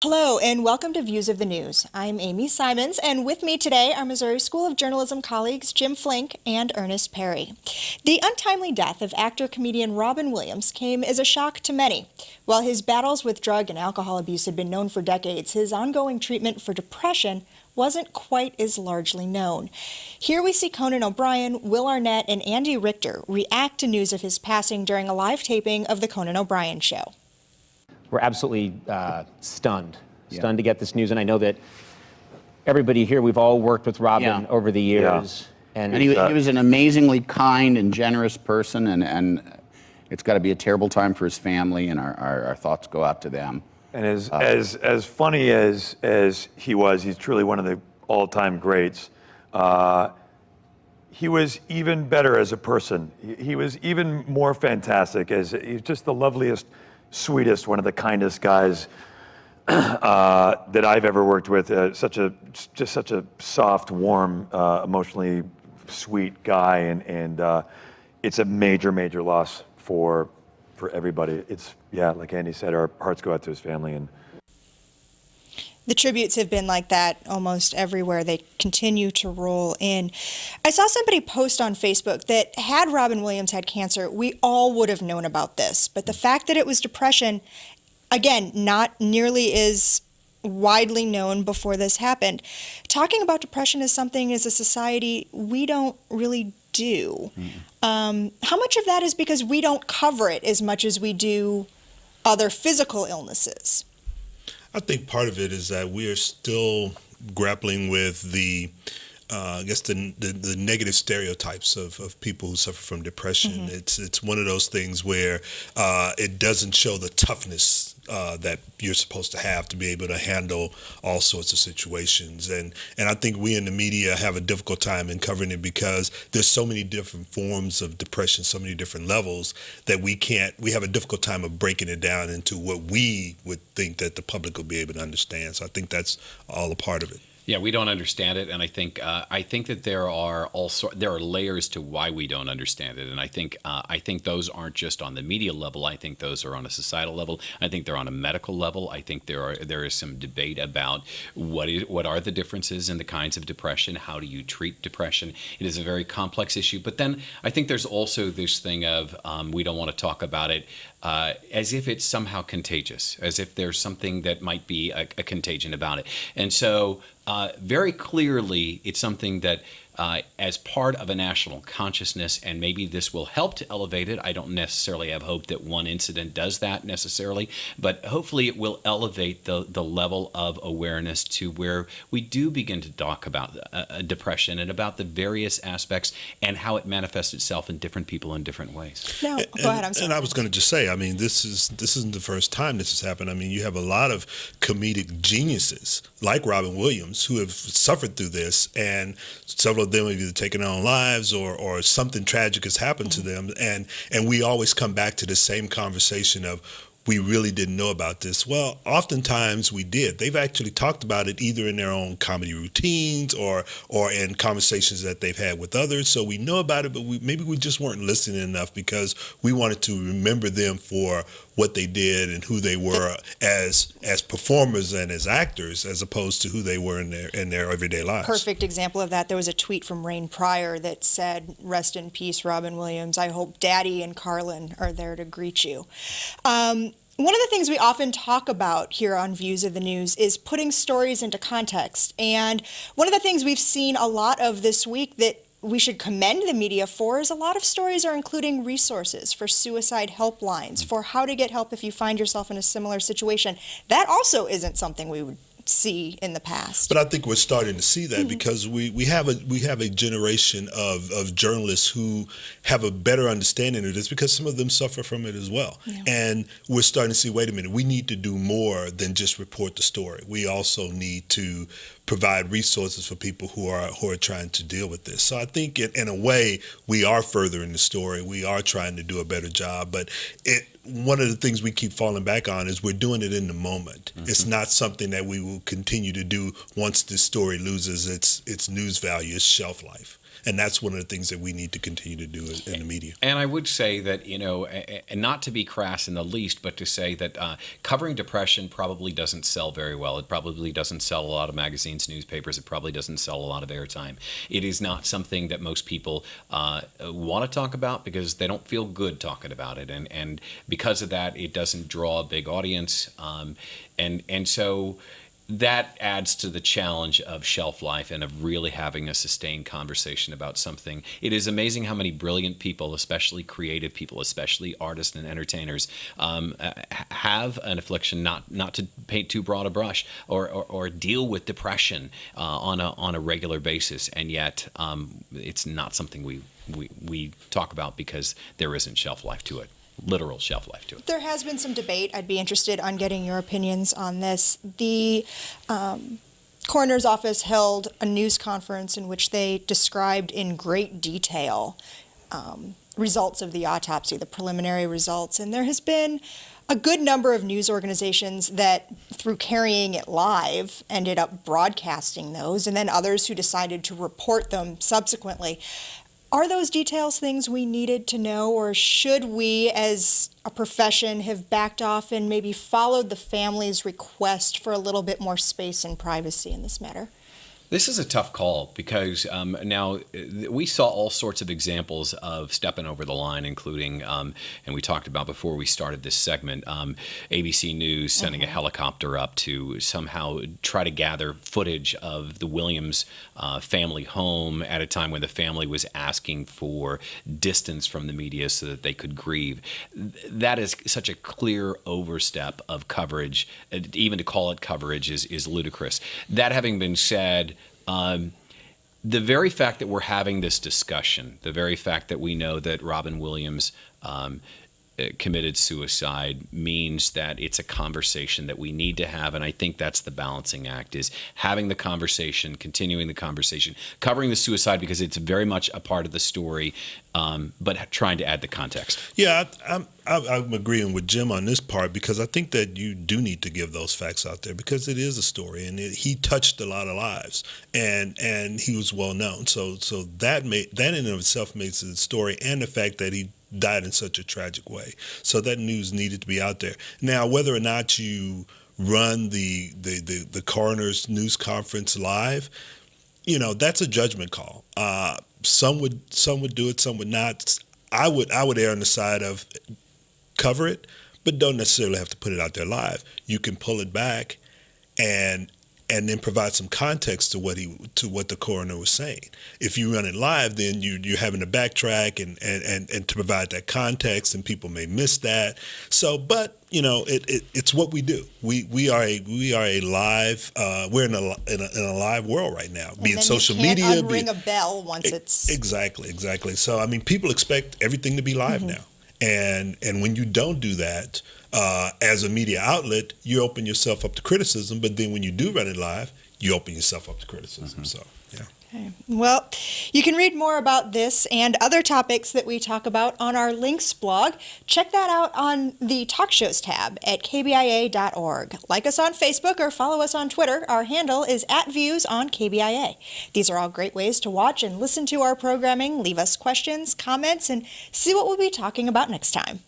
Hello and welcome to Views of the News. I'm Amy Simons, and with me today are Missouri School of Journalism colleagues Jim Flink and Earnest Perry. The untimely death of actor-comedian Robin Williams came as a shock to many. While his battles with drug and alcohol abuse had been known for decades, his ongoing treatment for depression wasn't quite as largely known. Here we see Conan O'Brien, Will Arnett, and Andy Richter react to news of his passing during a live taping of The Conan O'Brien Show. We're absolutely stunned to get this news. And I know that everybody here, we've all worked with Robin over the years. Yeah. And he was an amazingly kind and generous person, and it's got to be a terrible time for his family, and our thoughts go out to them. And as funny as he was, he's truly one of the all-time greats. He was even better as a person. He was even more fantastic he's just the loveliest, sweetest, one of the kindest guys that I've ever worked with. Such a soft, warm, emotionally sweet guy, and it's a major loss for everybody. It's like Andy said, our hearts go out to his family. And the tributes have been like that almost everywhere. They continue to roll in. I saw somebody post on Facebook that had Robin Williams had cancer, we all would have known about this. But the fact that it was depression, again, not nearly as widely known before this happened. Talking about depression is something as a society we don't really do. How much of that is because we don't cover it as much as we do other physical illnesses? I think part of it is that we are still grappling with the negative stereotypes of people who suffer from depression. It's one of those things where it doesn't show the toughness that you're supposed to have to be able to handle all sorts of situations. And I think we in the media have a difficult time in covering it because there's so many different forms of depression, so many different levels that we have a difficult time of breaking it down into what we would think that the public will be able to understand. So I think that's all a part of it. Yeah, we don't understand it, and I think that there are layers to why we don't understand it, and I think those aren't just on the media level. I think those are on a societal level. I think they're on a medical level. I think there is some debate about what are the differences in the kinds of depression. How do you treat depression? It is a very complex issue. But then I think there's also this thing of we don't want to talk about it as if it's somehow contagious, as if there's something that might be a contagion about it, and so. Very clearly, it's something that as part of a national consciousness, and maybe this will help to elevate it. I don't necessarily have hope that one incident does that necessarily, but hopefully it will elevate the level of awareness to where we do begin to talk about depression and about the various aspects and how it manifests itself in different people in different ways. No, go ahead. I'm sorry. And I was going to just say, I mean, this isn't the first time this has happened. I mean, you have a lot of comedic geniuses like Robin Williams who have suffered through this, and several of them have either taken their own lives or something tragic has happened to them. And we always come back to the same conversation of, we really didn't know about this. Well, oftentimes we did. They've actually talked about it either in their own comedy routines or in conversations that they've had with others. So we know about it, but maybe we just weren't listening enough because we wanted to remember them for what they did and who they were as performers and as actors, as opposed to who they were in their everyday lives. Perfect example of that. There was a tweet from Rain Pryor that said, "Rest in peace, Robin Williams. I hope Daddy and Carlin are there to greet you." One of the things we often talk about here on Views of the News is putting stories into context. And one of the things we've seen a lot of this week that we should commend the media for is a lot of stories are including resources for suicide helplines, for how to get help if you find yourself in a similar situation. That also isn't something we would see in the past. But I think we're starting to see that because we have a generation of journalists who have a better understanding of this because some of them suffer from it as well. Yeah. And we're starting to see, wait a minute, we need to do more than just report the story. We also need to provide resources for people who are trying to deal with this. So I think in a way we are furthering the story. We are trying to do a better job, but one of the things we keep falling back on is we're doing it in the moment. It's not something that we will continue to do once this story loses its news value, its shelf life. And that's one of the things that we need to continue to do in the media. And I would say that, and not to be crass in the least, but to say that covering depression probably doesn't sell very well. It probably doesn't sell a lot of magazines, newspapers. It probably doesn't sell a lot of airtime. It is not something that most people want to talk about because they don't feel good talking about it. And because of that, it doesn't draw a big audience. And so that adds to the challenge of shelf life and of really having a sustained conversation about something. It is amazing how many brilliant people, especially creative people, especially artists and entertainers, have an affliction, not to paint too broad a brush, or deal with depression on a regular basis, and yet it's not something we talk about because there isn't shelf life to it. Literal shelf life to it. There has been some debate. I'd be interested on getting your opinions on this. The coroner's office held a news conference in which they described in great detail results of the autopsy, the preliminary results. And there has been a good number of news organizations that, through carrying it live, ended up broadcasting those, and then others who decided to report them subsequently. Are those details things we needed to know, or should we, as a profession, have backed off and maybe followed the family's request for a little bit more space and privacy in this matter? This is a tough call because now we saw all sorts of examples of stepping over the line, including, and we talked about before we started this segment, ABC News sending a helicopter up to somehow try to gather footage of the Williams family home at a time when the family was asking for distance from the media so that they could grieve. That is such a clear overstep of coverage. Even to call it coverage is ludicrous. That having been said, the very fact that we're having this discussion, the very fact that we know that Robin Williams committed suicide means that it's a conversation that we need to have, and I think that's the balancing act, is having the conversation, continuing the conversation, covering the suicide because it's very much a part of the story, but trying to add the context. Yeah, I'm agreeing with Jim on this part because I think that you do need to give those facts out there because it is a story and he touched a lot of lives and he was well known. So that in and of itself makes it a story, and the fact that he died in such a tragic way. So that news needed to be out there. Now, whether or not you run the coroner's news conference live, that's a judgment call. Some would do it, some would not. I would err on the side of cover it, but don't necessarily have to put it out there live. You can pull it back and then provide some context to what the coroner was saying. If you run it live, then you're having to backtrack and to provide that context, and people may miss that. So, but it's what we do. We are a live. We're in a live world right now. Be it social media. You can't unring a bell once it's exactly. So people expect everything to be live now, and when you don't do that. As a media outlet, you open yourself up to criticism, but then when you do run it live, you open yourself up to criticism. So, yeah. Okay. Well, you can read more about this and other topics that we talk about on our links blog. Check that out on the Talk Shows tab at KBIA.org. Like us on Facebook or follow us on Twitter. Our handle is @ViewsOnKBIA. These are all great ways to watch and listen to our programming, leave us questions, comments, and see what we'll be talking about next time.